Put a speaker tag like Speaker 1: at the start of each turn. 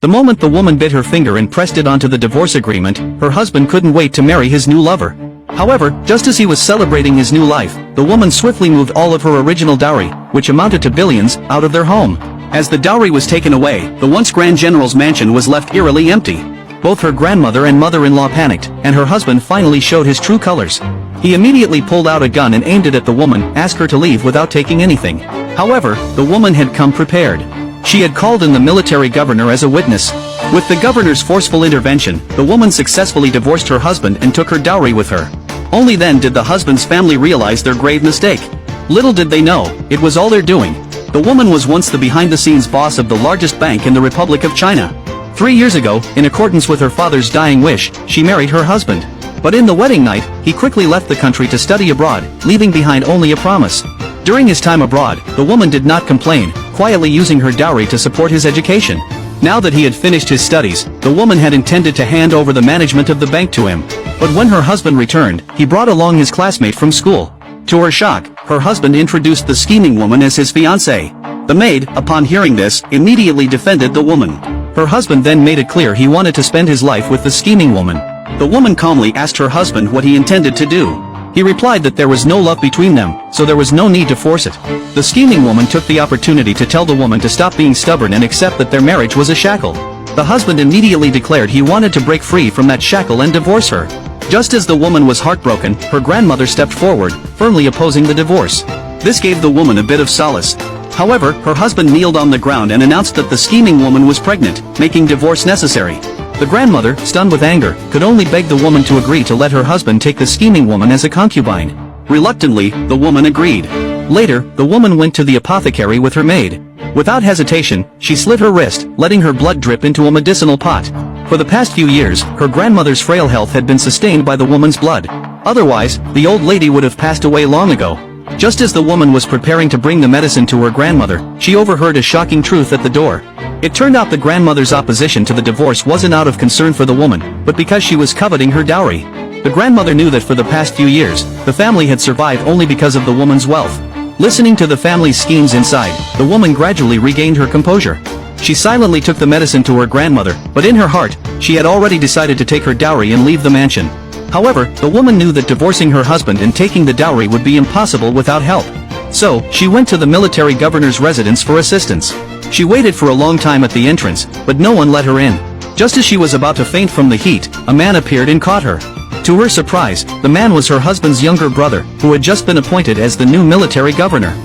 Speaker 1: The moment the woman bit her finger and pressed it onto the divorce agreement, her husband couldn't wait to marry his new lover. However, just as he was celebrating his new life, the woman swiftly moved all of her original dowry, which amounted to billions, out of their home. As the dowry was taken away, the once grand general's mansion was left eerily empty. Both her grandmother and mother-in-law panicked, and her husband finally showed his true colors. He immediately pulled out a gun and aimed it at the woman, asked her to leave without taking anything. However, the woman had come prepared. She had called in the military governor as a witness. With the governor's forceful intervention, the woman successfully divorced her husband and took her dowry with her. Only then did the husband's family realize their grave mistake. Little did they know, it was all their doing. The woman was once the behind-the-scenes boss of the largest bank in the Republic of China. 3 years ago, in accordance with her father's dying wish, she married her husband. But in the wedding night, he quickly left the country to study abroad, leaving behind only a promise. During his time abroad, the woman did not complain, quietly using her dowry to support his education. Now that he had finished his studies, the woman had intended to hand over the management of the bank to him. But when her husband returned, he brought along his classmate from school. To her shock, her husband introduced the scheming woman as his fiancée. The maid, upon hearing this, immediately defended the woman. Her husband then made it clear he wanted to spend his life with the scheming woman. The woman calmly asked her husband what he intended to do. He replied that there was no love between them, so there was no need to force it. The scheming woman took the opportunity to tell the woman to stop being stubborn and accept that their marriage was a shackle. The husband immediately declared he wanted to break free from that shackle and divorce her. Just as the woman was heartbroken, her grandmother stepped forward, firmly opposing the divorce. This gave the woman a bit of solace. However, her husband kneeled on the ground and announced that the scheming woman was pregnant, making divorce necessary. The grandmother, stunned with anger, could only beg the woman to agree to let her husband take the scheming woman as a concubine. Reluctantly, the woman agreed. Later, the woman went to the apothecary with her maid. Without hesitation, she slit her wrist, letting her blood drip into a medicinal pot. For the past few years, her grandmother's frail health had been sustained by the woman's blood. Otherwise, the old lady would have passed away long ago. Just as the woman was preparing to bring the medicine to her grandmother, she overheard a shocking truth at the door. It turned out the grandmother's opposition to the divorce wasn't out of concern for the woman, but because she was coveting her dowry. The grandmother knew that for the past few years, the family had survived only because of the woman's wealth. Listening to the family's schemes inside, the woman gradually regained her composure. She silently took the medicine to her grandmother, but in her heart, she had already decided to take her dowry and leave the mansion. However, the woman knew that divorcing her husband and taking the dowry would be impossible without help. So, she went to the military governor's residence for assistance. She waited for a long time at the entrance, but no one let her in. Just as she was about to faint from the heat, a man appeared and caught her. To her surprise, the man was her husband's younger brother, who had just been appointed as the new military governor.